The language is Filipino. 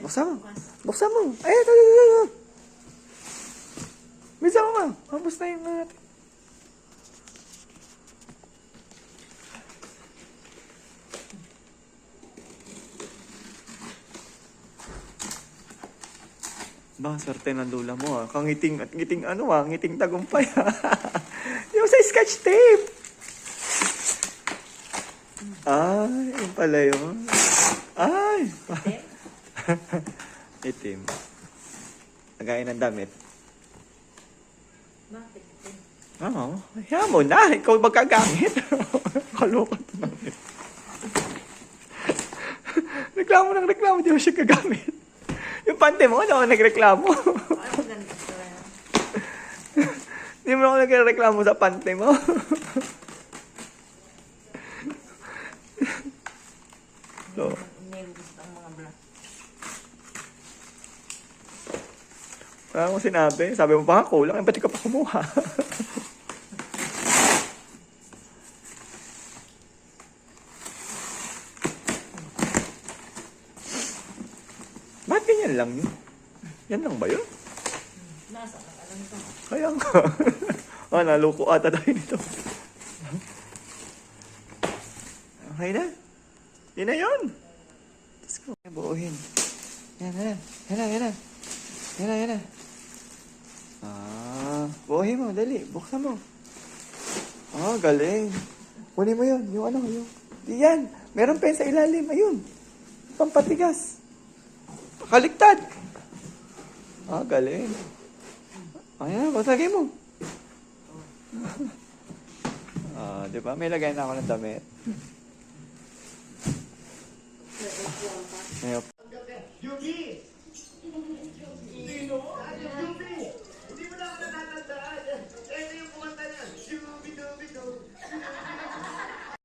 Buksan mo. Buksan mo. Ay, ito. Bisa mo ma. Mabos na yung natin. Ba, swerte ng lula mo ah. Kangiting at ngiting ano ah. Ngiting tagumpay ah. Yung sa sketch tape. Ay, yun pala yun. Ay. Itim. Lagayin ng damit. Bakit itim? Oo. Kaya mo na. Ikaw magkagamit. Kalukot namin. Reklamo. Di mo siya kagamit. Yung pante mo, ano ako nagreklamo? Ay, maganda ito yan. Di mo ako nagreklamo sa pante mo. So, Hindi ko gusto ang mga black. parang mo sinabi. Sabi mo pa, kulang. Ba't di ka pa kumuha? Bakit ganyan lang yun? Yan lang ba yun? Nasa, alam ko. Kaya nga. Naluko ata tayo nito. Okay na. Yun na yun. Let's go. Buuhin. Yan na. Buuhin mo. Dali. Buksan mo. Galing. Kunin mo yun. Yung ano, yung... Yan. Meron pen sa ilalim. Ayun. Pampatigas. Kaligtad. Galing. Ayan, basagin mo. Di ba? May lagay na ako ng damit. Yuki!